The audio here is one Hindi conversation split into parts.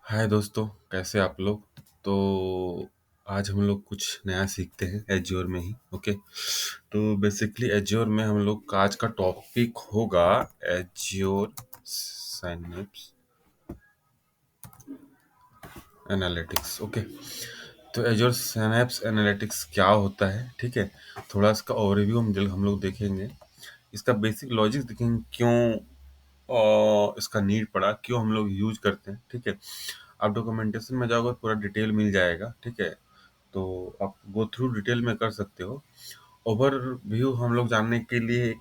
हाय दोस्तों, कैसे आप लोग? तो आज हम लोग कुछ नया सीखते हैं एज्योर में ही। ओके, तो बेसिकली एज्योर में हम लोग का आज का टॉपिक होगा एज्योर साइनेप्स एनालिटिक्स। ओके, तो एज्योर साइनेप्स एनालिटिक्स क्या होता है, ठीक है। थोड़ा इसका ओवरव्यू हम लोग देखेंगे, इसका बेसिक लॉजिक देखेंगे, क्यों इसका नीड पड़ा, क्यों हम लोग यूज करते हैं, ठीक है। आप डॉक्यूमेंटेशन में जाओगे पूरा डिटेल मिल जाएगा, ठीक है। तो आप गो थ्रू डिटेल में कर सकते हो। ओवरव्यू हम लोग जानने के लिए एक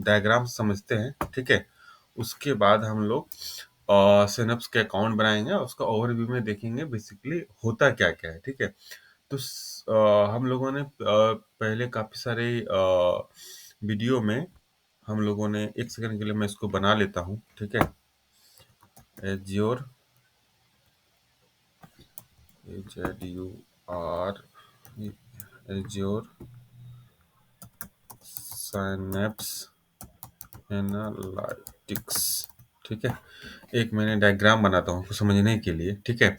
डायग्राम समझते हैं, ठीक है। उसके बाद हम लोग सिनप्स के अकाउंट बनाएंगे और उसका ओवरव्यू में देखेंगे बेसिकली होता क्या क्या है, ठीक है। तो हम लोगों ने पहले काफी सारे वीडियो में हम लोगों ने एक सेकंड के लिए मैं इसको बना लेता हूँ, ठीक है। Azure AZUR azure synapse analytics, ठीक है। एक मैंने डायग्राम बनाता हूँ उसको समझने के लिए, ठीक है।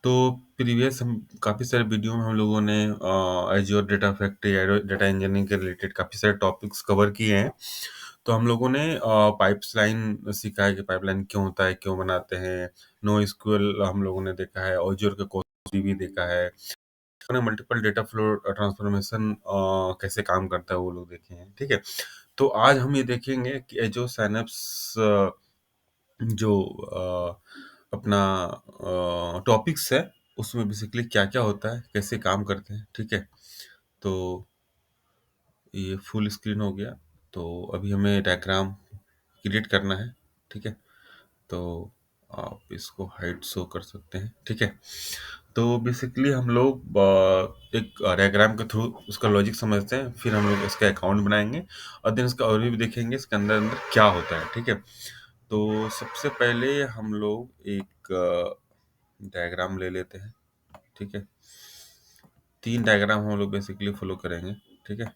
तो प्रीवियस हम काफ़ी सारे वीडियो में हम लोगों ने azure data factory, data engineering के रिलेटेड काफ़ी सारे टॉपिक्स कवर किए हैं। तो हम लोगों ने पाइपलाइन सीखा है कि पाइपलाइन क्यों होता है, क्यों बनाते हैं। नो एसक्यूएल हम लोगों ने देखा है, एज्योर का कोड भी देखा है। हमने मल्टीपल डेटा फ्लो ट्रांसफॉर्मेशन कैसे काम करता है वो लोग देखे हैं, ठीक है। तो आज हम ये देखेंगे कि एज्योर साइनेप्स जो अपना टॉपिक्स है उसमें बेसिकली क्या क्या होता है, कैसे काम करते हैं, ठीक है। तो ये फुल स्क्रीन हो गया। तो अभी हमें डायग्राम क्रिएट करना है, ठीक है। तो आप इसको हाइट शो कर सकते हैं, ठीक है। तो बेसिकली हम लोग एक डायग्राम के थ्रू उसका लॉजिक समझते हैं, फिर हम लोग इसका अकाउंट बनाएंगे और देन इसका ओवरव्यू भी देखेंगे इसके अंदर अंदर क्या होता है, ठीक है। तो सबसे पहले हम लोग एक डायग्राम ले लेते हैं, ठीक है। 3 डायग्राम हम लोग बेसिकली फॉलो करेंगे, ठीक है।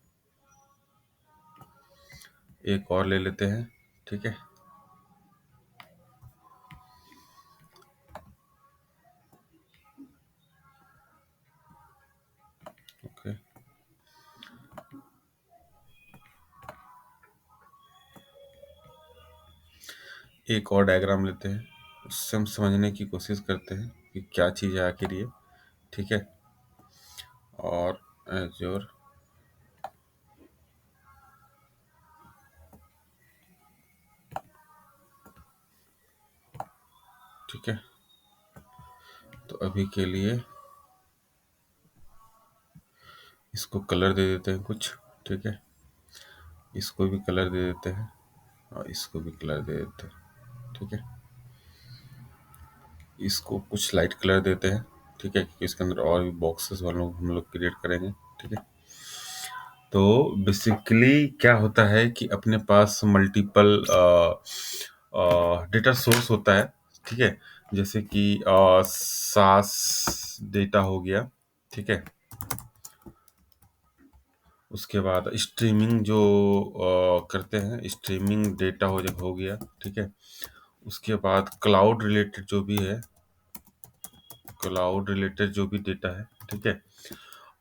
एक और ले लेते हैं, ठीक है। ओके, एक और डायग्राम लेते हैं, उससे हम समझने की कोशिश करते हैं कि क्या चीज़ है आखिर ये, ठीक है। और एज्योर ठीक है। तो अभी के लिए इसको कलर दे देते हैं कुछ, ठीक है। इसको भी कलर दे देते हैं और इसको भी कलर दे देते हैं, ठीक है। इसको कुछ लाइट कलर देते हैं, ठीक है, क्योंकि इसके अंदर और भी बॉक्सेस वालों हम लोग क्रिएट करेंगे, ठीक है। तो बेसिकली क्या होता है कि अपने पास मल्टीपल डेटा सोर्स होता है, ठीक है। जैसे कि सास डेटा हो गया, ठीक है। उसके बाद स्ट्रीमिंग जो करते हैं, स्ट्रीमिंग डेटा हो गया, ठीक है। उसके बाद क्लाउड रिलेटेड जो भी है, क्लाउड रिलेटेड जो भी डेटा है, ठीक है।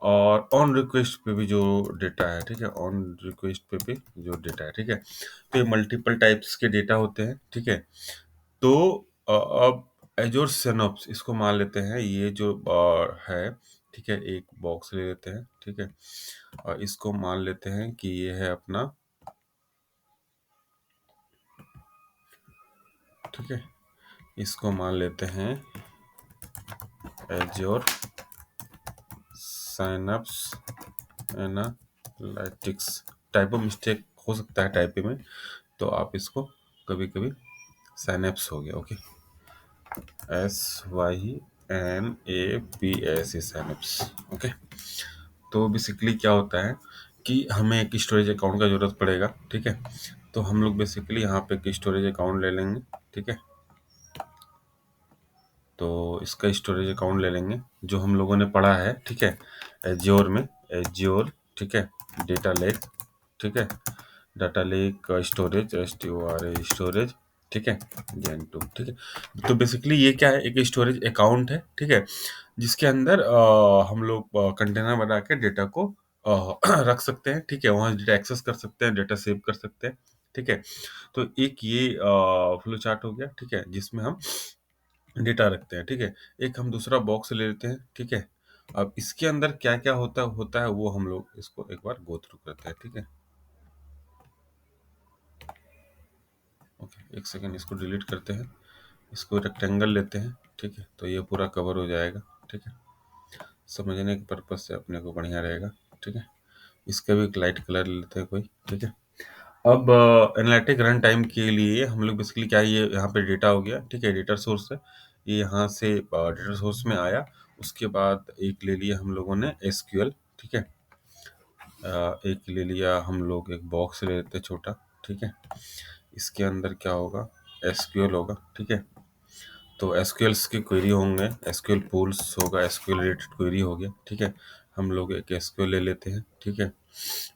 और ऑन रिक्वेस्ट पे भी जो डेटा है, ठीक है, ऑन रिक्वेस्ट पे भी जो डेटा है, ठीक है। तो ये मल्टीपल टाइप्स के डेटा होते हैं, ठीक है। तो अब एजोर सिनॉप्स इसको मान लेते हैं, ये जो है, ठीक है। एक बॉक्स ले लेते हैं, ठीक है। और इसको मान लेते हैं कि ये है अपना, ठीक है। इसको मान लेते हैं एजोर साइनप्स एनालिटिक्स। टाइपो मिस्टेक हो सकता है टाइपिंग में, तो आप इसको कभी कभी साइनेप्स हो गया, ओके। SYNAPS synapse, okay. तो बेसिकली क्या होता है कि हमें एक स्टोरेज अकाउंट का जरूरत पड़ेगा, ठीक है। तो हम लोग बेसिकली यहाँ पे एक स्टोरेज अकाउंट ले लेंगे, ठीक है। तो इसका स्टोरेज अकाउंट ले लेंगे जो हम लोगों ने पढ़ा है, ठीक है। एज्योर में, एज्योर, ठीक है। डेटा लेक, ठीक है। Data lake storage, STORAGE storage, ठीक है, जेन 2, ठीक है। तो बेसिकली ये क्या है, एक स्टोरेज अकाउंट है, ठीक है, जिसके अंदर हम लोग कंटेनर बना के डेटा को रख सकते हैं, ठीक है, वहाँ डेटा एक्सेस कर सकते हैं, डेटा सेव कर सकते हैं, ठीक है। तो एक ये फ्लो चार्ट हो गया, ठीक है, जिसमें हम डेटा रखते हैं, ठीक है। एक हम दूसरा बॉक्स ले लेते हैं, ठीक है। अब इसके अंदर क्या क्या होता है वो हम लोग इसको एक बार गो थ्रू करते हैं, ठीक है। ओके, एक सेकेंड, इसको डिलीट करते हैं, इसको रेक्टेंगल लेते हैं, ठीक है, तो ये पूरा कवर हो जाएगा, ठीक है। समझने के पर्पज से अपने को बढ़िया रहेगा, ठीक है। इसका भी एक लाइट कलर लेते हैं कोई, ठीक है। अब एनालिटिक रन टाइम के लिए हम लोग बेसिकली क्या है, ये यहाँ पे डेटा हो गया, ठीक है, डेटा सोर्स है, ये यहाँ से डेटा सोर्स में आया। उसके बाद एक ले लिया हम लोगों ने एसक्यूएल, ठीक है। एक ले लिया हम लोग, एक बॉक्स ले लेते हैं छोटा, ठीक है। इसके अंदर क्या होगा, एसक्यूएल होगा, ठीक है। तो एसक्यूएल्स के क्वेरी होंगे, एसक्यूएल पूल्स होगा, एसक्यूएल रिलेटेड क्वेरी हो गया, ठीक है। हम लोग एक एसक्यूएल ले लेते हैं, ठीक है,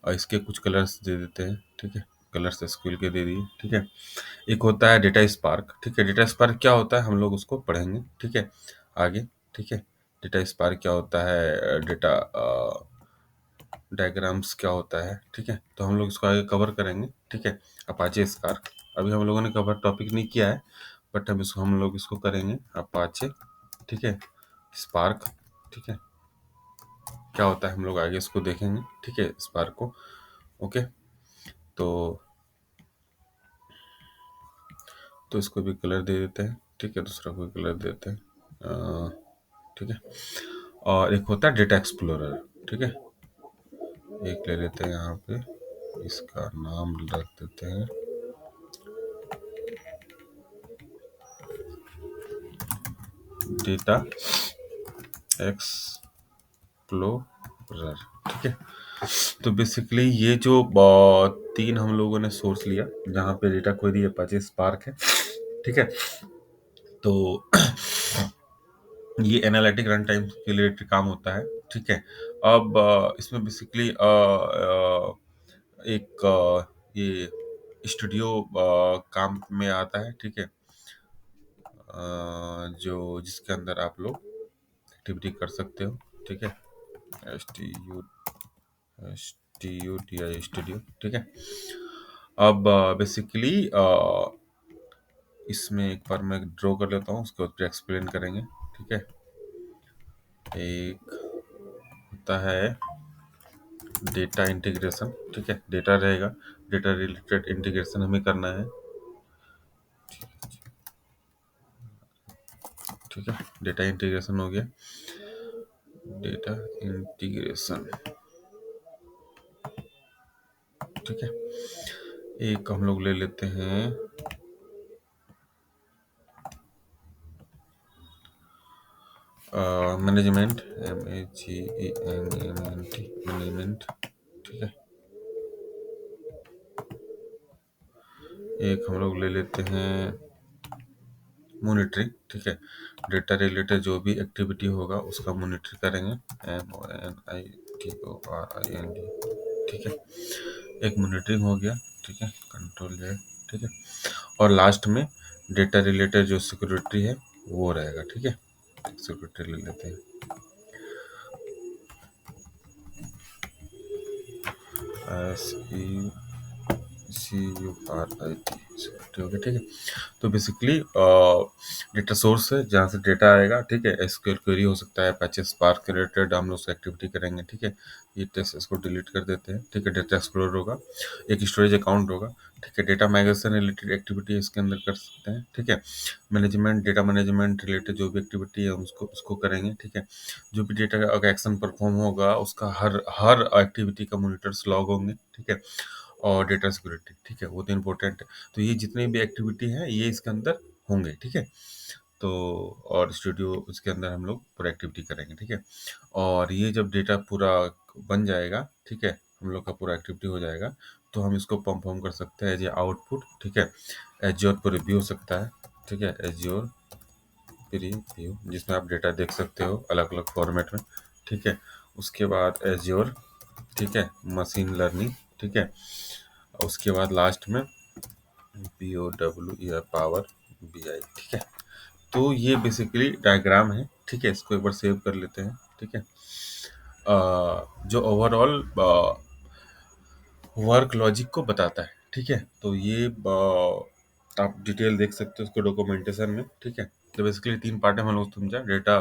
और इसके कुछ कलर्स दे देते हैं, ठीक है, कलर्स एसक्यूएल के दे दिए, ठीक है। एक होता है डेटा स्पार्क, ठीक है, डेटा स्पार्क क्या होता है हम लोग उसको पढ़ेंगे, ठीक है, आगे, ठीक है। डेटा स्पार्क क्या होता है, डेटा डायग्राम्स क्या होता है, ठीक है, तो हम लोग इसको आगे कवर करेंगे, ठीक है। अपाचे स्पार्क अभी हम लोगों ने कवर टॉपिक नहीं किया है, बट हम लोग इसको करेंगे, अपाचे, ठीक है, स्पार्क, ठीक है, क्या होता है हम लोग आगे इसको देखेंगे, ठीक है, स्पार्क को। ओके, तो इसको भी कलर दे देते हैं, ठीक है, दूसरा कोई कलर देते हैं, ठीक है। और एक होता है डेटा एक्सप्लोरर, ठीक है, एक ले लेते हैं यहाँ पे, इसका नाम रख देते हैं डेटा एक्सप्लोरर, ठीक है। तो बेसिकली ये जो तीन हम लोगों ने सोर्स लिया जहाँ पे डेटा क्वेरी अपाचे स्पार्क है, ठीक है। तो ये एनालिटिक रन टाइम के रिलेटेड काम होता है, ठीक है। अब इसमें बेसिकली एक ये स्टूडियो काम में आता है, ठीक है, जो जिसके अंदर आप लोग एक्टिविटी कर सकते हो, ठीक है, S T U T I studio, ठीक है। अब बेसिकली इसमें एक बार मैं ड्रॉ कर लेता हूँ, उसके बाद एक्सप्लेन करेंगे, ठीक है। एक होता है डेटा इंटीग्रेशन, ठीक है, डेटा रहेगा, डेटा रिलेटेड इंटीग्रेशन हमें करना है, ठीक है। डेटा इंटीग्रेशन हो गया, डेटा इंटीग्रेशन, ठीक है। एक हम लोग ले लेते हैं मैनेजमेंट, MEGMENT, मैनेजमेंट, ठीक है। एक हम लोग ले लेते हैं मॉनिटरिंग, ठीक है, डेटा रिलेटेड जो भी एक्टिविटी होगा उसका मॉनिटर करेंगे, MONITORING, ठीक है। एक मॉनिटरिंग हो गया, ठीक है, कंट्रोल जेड, ठीक है। और लास्ट में डेटा रिलेटेड जो सिक्योरिटी है वो रहेगा, ठीक है। सिक्योरिटी ले लेते हैं, SECURIT, सिक्योरिटी हो गया, ठीक है। तो बेसिकली डेटा सोर्स है जहाँ से डेटा आएगा, ठीक है। एसक्यूएल क्वेरी हो सकता है, अपाचे स्पार्क के रिलेटेड हम लोग उसका एक्टिविटी करेंगे, ठीक है। ये टेस्ट इसको डिलीट कर देते हैं, ठीक है। डेटा एक्सप्लोरर होगा, एक स्टोरेज अकाउंट होगा, ठीक है। डेटा माइग्रेशन रिलेटेड एक्टिविटी इसके अंदर कर सकते हैं, ठीक है। मैनेजमेंट, डेटा मैनेजमेंट रिलेटेड जो भी एक्टिविटी है उसको उसको करेंगे, ठीक है। जो भी डेटा का एक्शन परफॉर्म होगा उसका हर हर एक्टिविटी का मॉनिटर्स लॉग होंगे, ठीक है। और डेटा सिक्योरिटी, ठीक है, वो तो इम्पोर्टेंट है। तो ये जितने भी एक्टिविटी हैं ये इसके अंदर होंगे, ठीक है। तो और स्टूडियो उसके अंदर हम लोग पूरा एक्टिविटी करेंगे, ठीक है। और ये जब डेटा पूरा बन जाएगा, ठीक है, हम लोग का पूरा एक्टिविटी हो जाएगा, तो हम इसको परफॉर्म कर सकते हैं एज ए आउटपुट, ठीक है। एज्योर पर रिव्यू हो सकता है, ठीक है, एज्योर प्रीव्यू, जिसमें आप डेटा देख सकते हो अलग अलग फॉर्मेट में, ठीक है। उसके बाद एज्योर, ठीक है, मशीन लर्निंग, ठीक है। उसके बाद लास्ट में POW या पावर BI, ठीक है। तो ये बेसिकली डायग्राम है, ठीक है। इसको एक बार सेव कर लेते हैं, ठीक है। जो ओवरऑल वर्क लॉजिक को बताता है, ठीक है। तो ये आप डिटेल देख सकते हो उसको डॉक्यूमेंटेशन में, ठीक है। तो बेसिकली 3 पार्ट में हम लोग समझा। डेटा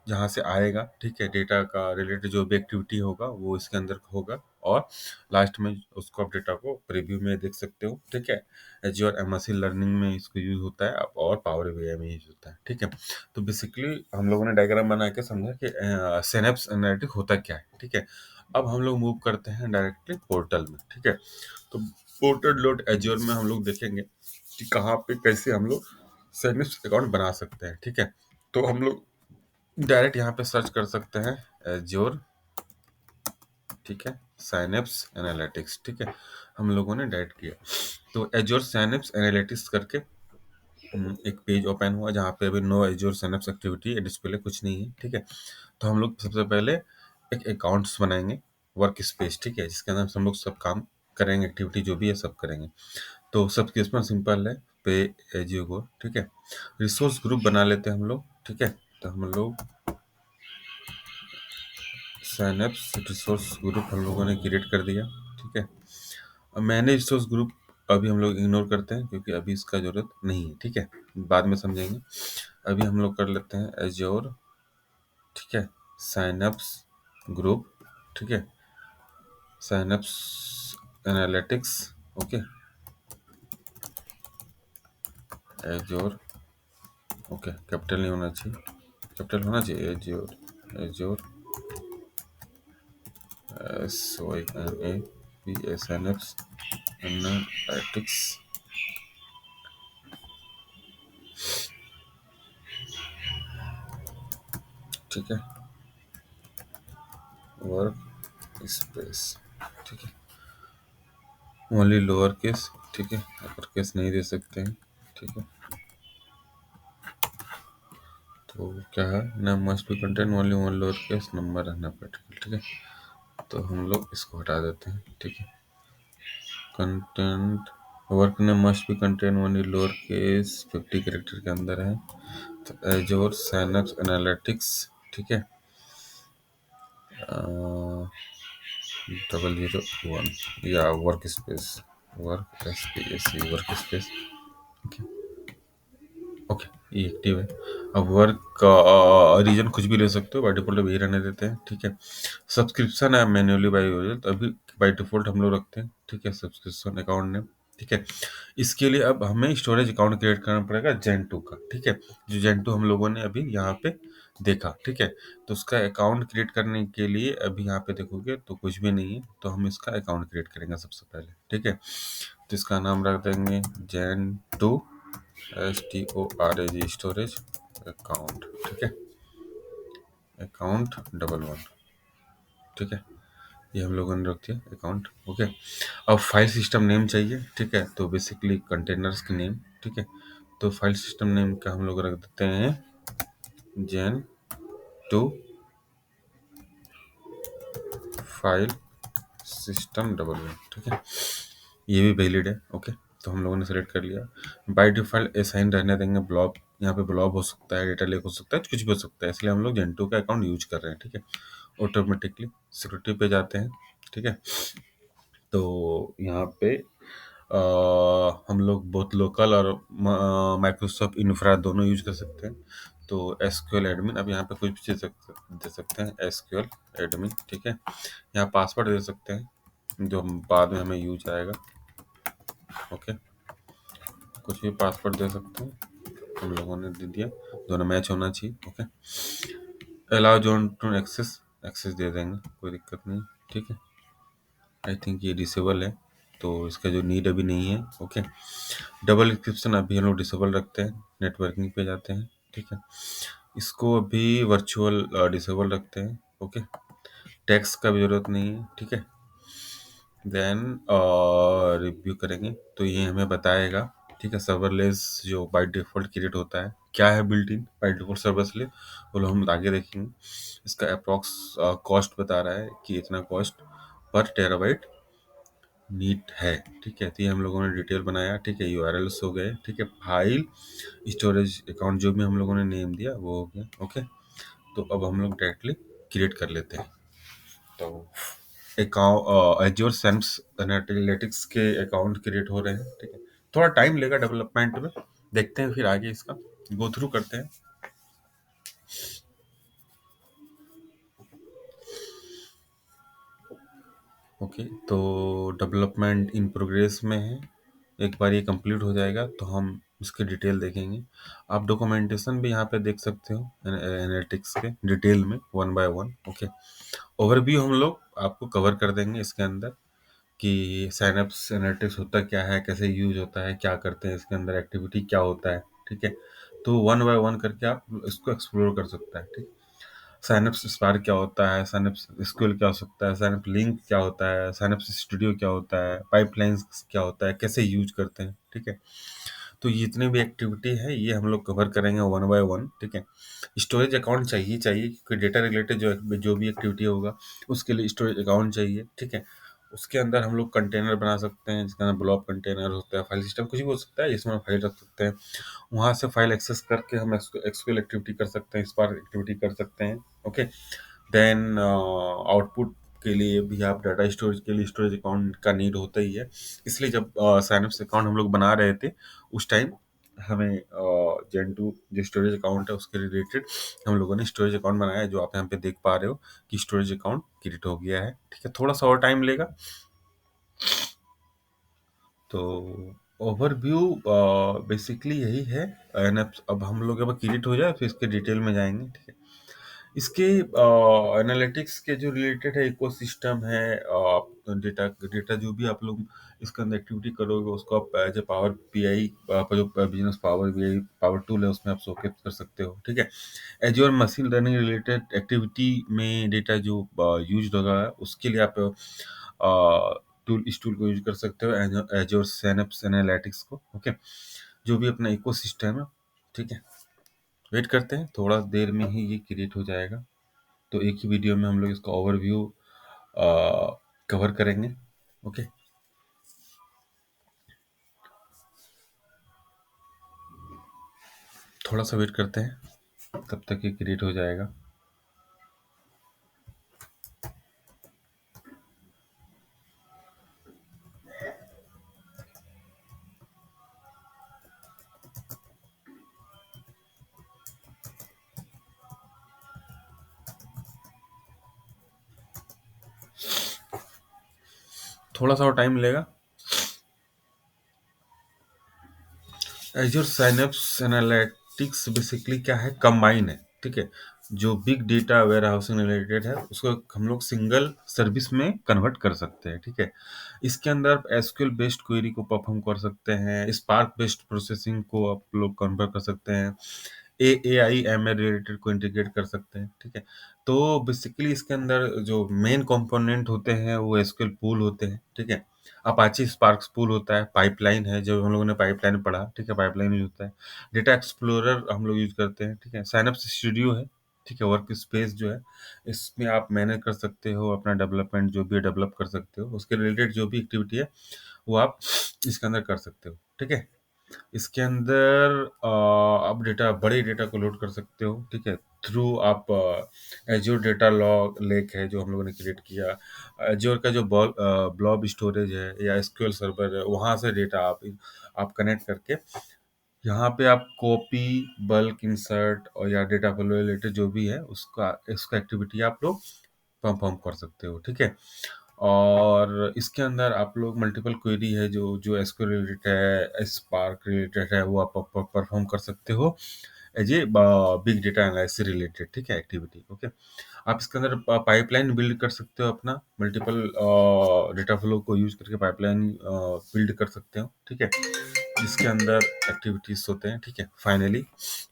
जहाँ से आएगा, ठीक है, डेटा का रिलेटेड जो भी एक्टिविटी होगा वो इसके अंदर होगा, और लास्ट में उसको आप डेटा को प्रीव्यू में देख सकते हो, ठीक है। एज़्योर मशीन लर्निंग में इसको यूज होता है, और पावर बीआई में यूज होता है, ठीक है। तो बेसिकली हम लोगों ने डायग्राम बना के समझा कि सिनेप्स एनालिटिक होता क्या है, ठीक है। अब हम लोग मूव करते हैं डायरेक्टली पोर्टल में, ठीक है। तो पोर्टल डॉट एज्योर में हम लोग देखेंगे कि कहाँ पे कैसे हम लोग सिनेप्स अकाउंट बना सकते हैं, ठीक है। तो हम लोग डायरेक्ट यहाँ पे सर्च कर सकते हैं एज्योर, ठीक है, साइनेप्स एनालिटिक्स, ठीक है। हम लोगों ने डायरेक्ट किया, तो एज्योर साइनेप्स एनालिटिक्स करके एक पेज ओपन हुआ जहाँ पे अभी no Azure Synapse activity display कुछ नहीं है, ठीक है। तो हम लोग सबसे पहले एक अकाउंट्स बनाएंगे, वर्क स्पेस, ठीक है, जिसके अंदर हम लोग सब काम करेंगे, एक्टिविटी जो भी है सब करेंगे। तो सबके इसमें सिंपल है, पे एज यू गो, ठीक है। रिसोर्स ग्रुप बना लेते हैं हम लोग, ठीक है। तो हम लोग साइनअप्स रिसोर्स ग्रुप हम लोगों ने क्रिएट कर दिया, ठीक है। अब मैनेज रिसोर्स ग्रुप अभी हम लोग इग्नोर करते हैं क्योंकि अभी इसका जरूरत नहीं है, ठीक है, बाद में समझेंगे। अभी हम लोग कर लेते हैं एज्योर, ठीक है, साइनअप्स ग्रुप, ठीक है, synapses analytics, okay, azure, okay, capital नहीं होना चाहिए, कैपिटल होना चाहिए, एज्योर, एज्योर SYNAPS एनालिटिक्स, ठीक है, वर्क स्पेस, ठीक है, ओनली लोअर केस, ठीक है, अपर केस नहीं दे सकते हैं, ठीक है। तो क्या है ना, must be content only one lower case number रहना पड़ेगा, ठीक है। तो हम लोग इसको हटा देते हैं, ठीक है। कंटेंट वर्क ने must be content only lower case 50 character के अंदर है। तो एजोर साइनअप्स एनालिटिक्स, ठीक है, 001 या work space, work SPAC work space, okay, ये एक्टिव है। अब वर्क का रीजन कुछ भी ले सकते हो, बाय डिफॉल्ट अभी रहने देते हैं, ठीक है। सब्सक्रिप्शन है मैन्युअली बाय यूजर, तो अभी बाय डिफॉल्ट हम लोग रखते हैं, ठीक है, सब्सक्रिप्शन अकाउंट नेम, ठीक है। इसके लिए अब हमें स्टोरेज अकाउंट क्रिएट करना पड़ेगा जेन 2 का, ठीक है, जो जेन 2 हम लोगों ने अभी यहाँ पे देखा, ठीक है। तो उसका अकाउंट क्रिएट करने के लिए अभी यहाँ पे देखोगे तो कुछ भी नहीं है, तो हम इसका अकाउंट क्रिएट करेंगे सबसे पहले, ठीक है। तो इसका नाम रख देंगे जेन 2 STORAG स्टोरेज अकाउंट, ठीक है, अकाउंट 11, ठीक है। ये हम लोगों ने रख दिया अकाउंट, ओके। अब फाइल सिस्टम नेम चाहिए, ठीक है, तो बेसिकली कंटेनर्स के नेम, ठीक है। तो फाइल सिस्टम नेम का हम लोग रख देते हैं जेन 2 फाइल सिस्टम 11, ठीक है। ये भी वैलिड है, ओके। तो हम लोगों ने सेलेक्ट कर लिया। बाय डिफॉल्ट असाइन रहने देंगे ब्लॉब, यहाँ पे ब्लॉब हो सकता है, डेटा लेक हो सकता है, कुछ भी हो सकता है, इसलिए हम लोग जेन 2 का अकाउंट यूज कर रहे हैं, ठीक है। ऑटोमेटिकली सिक्योरिटी पे जाते हैं, ठीक है। तो यहाँ पे हम लोग बहुत लोकल और माइक्रोसॉफ्ट इन्फ्रा दोनों यूज कर सकते हैं। तो एसक्यूएल एडमिन, अब यहाँ पे कुछ भी दे सकते हैं, एसक्यूएल एडमिन, ठीक है। यहाँ पासवर्ड दे सकते हैं जो बाद में हमें यूज आएगा, ओके। कुछ भी पासवर्ड दे सकते हैं, हम लोगों ने दे दिया, दोनों मैच होना चाहिए, okay. Allow zone to access, access दे देंगे, कोई दिक्कत नहीं, ठीक है। आई थिंक ये डिसेबल है, तो इसका जो नीड अभी नहीं है, ओके। डबल इंक्रिप्शन अभी हम लोग डिसेबल रखते हैं, नेटवर्किंग पे जाते हैं, ठीक है। इसको अभी वर्चुअल डिसेबल रखते हैं, ओके। टैक्स का भी जरूरत नहीं है, ठीक है। देन रिव्यू करेंगे तो ये हमें बताएगा, ठीक है, सर्वरलेस जो बाय डिफॉल्ट क्रिएट होता है, क्या है built in by default serverless, वो हम आगे देखेंगे। इसका अप्रॉक्स कॉस्ट बता रहा है कि इतना कॉस्ट पर टेराबाइट नीट है, ठीक है। तो ये हम लोगों ने डिटेल बनाया, ठीक है। यूआरएल्स हो गए, ठीक है। फाइल, स्टोरेज अकाउंट जो भी हम लोगों ने नेम दिया वो हो गया, ओके। तो अब हम लोग डायरेक्टली क्रिएट कर लेते हैं। तो अकाउंट एज्योर सेम्स एनालिटिक्स के अकाउंट क्रिएट हो रहे हैं, ठीक है। थोड़ा टाइम लेगा डेवलपमेंट में, देखते हैं फिर आगे इसका गो थ्रू करते हैं। ओके, तो डेवलपमेंट इन प्रोग्रेस में है। एक बार ये कंप्लीट हो जाएगा तो हम इसके डिटेल देखेंगे। आप डॉक्यूमेंटेशन भी यहाँ पे देख सकते हो एनालिटिक्स के डिटेल में, one by one, okay. Overview हम लोग आपको कवर कर देंगे इसके अंदर कि साइनप्स एनालिटिक्स होता क्या है, कैसे यूज होता है, क्या करते हैं इसके अंदर, एक्टिविटी क्या होता है, ठीक है। तो वन बाय वन करके आप इसको एक्सप्लोर कर सकते हैं, ठीक। साइनप्स स्पार्क क्या होता है, साइनप्स एसक्यूएल क्या हो सकता है, साइनप्स लिंक क्या होता है, साइनप्स स्टूडियो क्या होता है, पाइपलाइंस क्या होता है, कैसे यूज करते हैं, ठीक है। तो ये जितने भी एक्टिविटी है ये हम लोग कवर करेंगे वन बाय वन, ठीक है। स्टोरेज अकाउंट चाहिए चाहिए क्योंकि डेटा रिलेटेड जो भी एक्टिविटी होगा उसके लिए स्टोरेज अकाउंट चाहिए, ठीक है। उसके अंदर हम लोग कंटेनर बना सकते हैं जिसके अंदर ब्लॉक कंटेनर होता है, फाइल सिस्टम कुछ भी हो सकता है, इसमें फाइल रख सकते हैं। वहाँ से फाइल एक्सेस करके हम एक्सक्यूएल एक्टिविटी कर सकते हैं, स्पार्क एक्टिविटी कर सकते हैं, ओके। देन आउटपुट के लिए भी आप डाटा स्टोरेज के लिए स्टोरेज अकाउंट का नीड होता ही है। इसलिए जब साइनप्स अकाउंट हम लोग बना रहे थे उस टाइम हमें जेन टू जो स्टोरेज अकाउंट है उसके रिलेटेड हम लोगों ने स्टोरेज अकाउंट बनाया है, जो आप यहाँ पे देख पा रहे हो कि स्टोरेज अकाउंट क्रिएट हो गया है, ठीक है। थोड़ा सा और टाइम लेगा। तो ओवरव्यू बेसिकली यही है। अब हम लोग अब क्रिएट हो जाए फिर इसके डिटेल में जाएंगे, ठीक है। इसके एनालिटिक्स के जो रिलेटेड है, इकोसिस्टम है, डेटा डेटा जो भी आप लोग इसके अंदर एक्टिविटी करोगे उसको आप एज ए पावर पीआई जो business power BI power tool है उसमें आप शोकेस कर सकते हो, ठीक है। Azure machine learning related activity में डेटा जो यूज होगा उसके लिए आप टूल इस टूल को यूज कर सकते हो, एज्योर सिनेप्स एनालिटिक्स को, ओके। जो भी अपना इकोसिस्टम है, ठीक है। वेट करते हैं, थोड़ा देर में ही ये क्रिएट हो जाएगा। तो एक ही वीडियो में हम लोग इसका ओवरव्यू कवर करेंगे, ओके। थोड़ा सा वेट करते हैं, तब तक ये क्रिएट हो जाएगा। थोड़ा सा और टाइम लेगा। एज्योर साइनप्स एनालिटिक्स बेसिकली क्या है, कंबाइन है, ठीक है। जो big data warehousing related है उसको हम लोग सिंगल सर्विस में कन्वर्ट कर सकते हैं, ठीक है। इसके अंदर एसक्यूएल बेस्ड क्वेरी को परफॉर्म कर सकते हैं, स्पार्क बेस्ड प्रोसेसिंग को आप लोग कन्वर्ट कर सकते हैं, ए आई एम ए रिलेटेड को इंटीग्रेट कर सकते हैं, ठीक है। तो बेसिकली इसके अंदर जो मेन कंपोनेंट होते हैं वो एसक्यूएल पूल होते हैं, ठीक है। अपाची स्पार्क्स पूल होता है, पाइपलाइन है जो हम लोगों ने पाइपलाइन पढ़ा, ठीक है, पाइपलाइन यूज होता है। डेटा एक्सप्लोरर हम लोग यूज करते हैं, ठीक है। साइनप्स स्टूडियो है, ठीक है। वर्क स्पेस जो है इसमें आप मैनेज कर सकते हो अपना डेवलपमेंट, जो भी डेवलप कर सकते हो उसके रिलेटेड जो भी एक्टिविटी है वो आप इसके अंदर कर सकते हो, ठीक है। इसके अंदर आप डेटा बड़े डेटा को लोड कर सकते हो, ठीक है। थ्रू आप एज्योर डेटा लॉग लेक है जो हम लोगों ने क्रिएट किया, एज्योर का जो ब्लॉब स्टोरेज है या एसक्यूएल सर्वर है वहाँ से डेटा आप कनेक्ट करके यहाँ पे आप कॉपी, बल्क इंसर्ट और या डेटा फ्लो रिलेटेड जो भी है उसका इसका एक्टिविटी आप लोग परफॉर्म कर सकते हो, ठीक है। और इसके अंदर आप लोग मल्टीपल क्वेरी है जो जो एसक्यूएल रिलेटेड है, स्पार्क रिलेटेड है, वो आप परफॉर्म कर सकते हो as a big data analysis related, ठीक है, एक्टिविटी, ओके। आप इसके अंदर पाइपलाइन बिल्ड कर सकते हो, अपना मल्टीपल डेटा फ्लो को यूज करके पाइपलाइन बिल्ड कर सकते हो, ठीक है। जिसके अंदर एक्टिविटीज होते हैं, ठीक है। फाइनली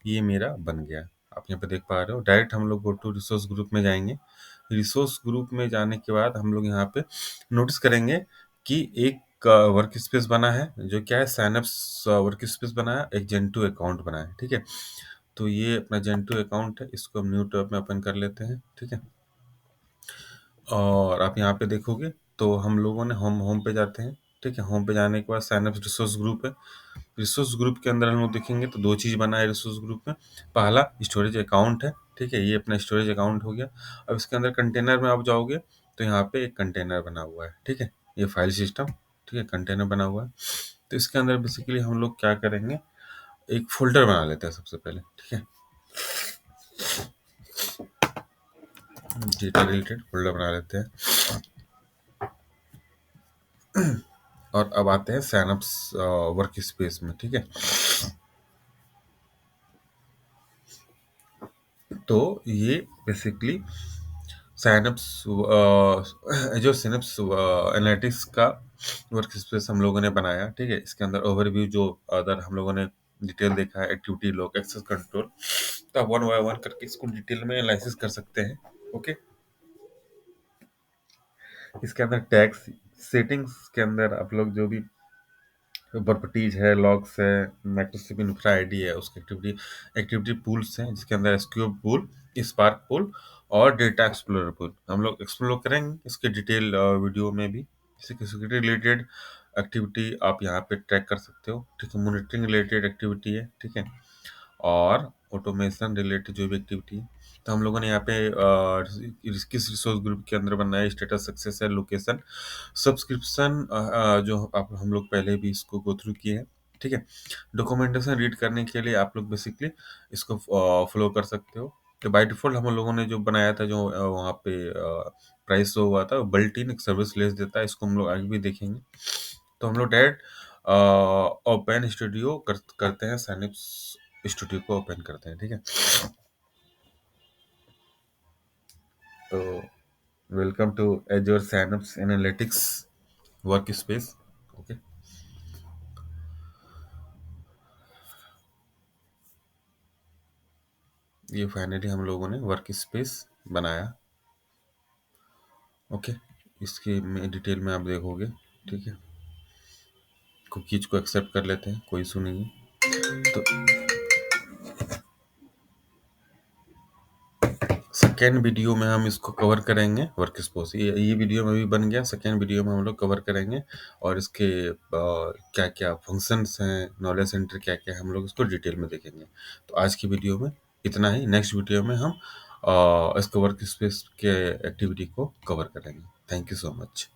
ये मेरा बन गया, आप यहाँ पे देख पा रहे हो। डायरेक्ट हम लोग गो टू रिसोर्स ग्रुप में जाएंगे। रिसोर्स ग्रुप में जाने के बाद हम लोग यहाँ पे नोटिस करेंगे कि एक वर्क स्पेस बना है जो क्या है, साइनप्स वर्क स्पेस बना है, एक जेंटू अकाउंट बना है, ठीक है। तो ये अपना जेंटू अकाउंट है, इसको हम न्यू टैब में ओपन कर लेते हैं, ठीक है। और आप यहाँ पे देखोगे तो हम लोगों ने होम होम पे जाते हैं, ठीक है? होम पे जाने के बाद साइन अप रिसोर्स ग्रुप है। रिसोर्स ग्रुप के अंदर हम लोग देखेंगे तो 2 चीज़ बना है रिसोर्स ग्रुप में। पहला स्टोरेज अकाउंट है, ठीक है? ये अपना स्टोरेज अकाउंट हो गया। अब इसके अंदर कंटेनर में आप जाओगे तो यहाँ पे एक कंटेनर बना हुआ है, ठीक है? ये फाइल सिस्टम, ठीक है? कंटेनर बना हुआ है। तो इसके अंदर बेसिकली हम लोग क्या करेंगे, एक फ़ोल्डर बना लेते हैं सबसे पहले, ठीक है? डेटा रिलेटेड फ़ोल्डर बना लेते हैं। और अब आते हैं साइनअप्स वर्क स्पेस में, ठीक है? तो ये बेसिकली साइनअप्स जो सिनप्स एनालिटिक्स का वर्क स्पेस हम लोगों ने बनाया, ठीक है? इसके अंदर ओवरव्यू जो अदर हम लोगों ने डिटेल देखा है, एक्टिविटी लॉग, एक्सेस कंट्रोल, तो आप वन बाय वन करके इसको डिटेल में एनालिसिस कर सकते हैं। ओके, इसके अंदर टैग्स सेटिंग्स के अंदर आप लोग जो भी प्रॉपर्टीज है, लॉग्स है, माइक्रोसॉफ्ट इंफ्रा आईडी है, उसकी एक्टिविटी पूल्स हैं जिसके अंदर एसक्यूएल पूल, स्पार्क पूल और डेटा एक्सप्लोरर पूल हम लोग एक्सप्लोर करेंगे इसके डिटेल वीडियो में भी। सिक्योरिटी रिलेटेड एक्टिविटी आप यहाँ पे ट्रैक कर सकते हो, ठीक है? मॉनिटरिंग रिलेटेड एक्टिविटी है, ठीक है? और ऑटोमेशन रिलेटेड जो भी एक्टिविटी है, तो हम लोगों ने यहाँ पे किस रिसोर्स ग्रुप के अंदर बनाया, स्टेटस, सक्सेस है, लोकेशन, सब्सक्रिप्शन, जो आप हम लोग पहले भी इसको गो थ्रू किए हैं, ठीक है? डॉक्यूमेंटेशन रीड करने के लिए आप लोग बेसिकली इसको फॉलो कर सकते हो। तो बाय डिफ़ॉल्ट हम लोगों ने जो बनाया था, जो वहाँ पे प्राइस शो हुआ था, बल्टिन एक सर्विस लेस देता है, इसको हम लोग आगे भी देखेंगे। तो हम लोग डायरेक्ट ओपन स्टूडियो करते हैं, साइनिप्स स्टूडियो को ओपन करते हैं, ठीक है? तो welcome to Azure Synapse analytics workspace. Okay, ये फाइनली हम लोगों ने वर्क स्पेस बनाया। ओके, इसके में डिटेल में आप देखोगे, ठीक है? कुकीज को एक्सेप्ट कर लेते हैं, कोई इशू नहीं है। तो सेकेंड वीडियो में हम इसको कवर करेंगे वर्क स्पेस। ये वीडियो में भी बन गया, सेकेंड वीडियो में हम लोग कवर करेंगे और इसके क्या क्या फंक्शंस हैं, नॉलेज सेंटर क्या क्या है, हम लोग इसको डिटेल में देखेंगे। तो आज की वीडियो में इतना ही। नेक्स्ट वीडियो में हम इसको वर्क स्पेस के एक्टिविटी को कवर करेंगे। Thank you so much.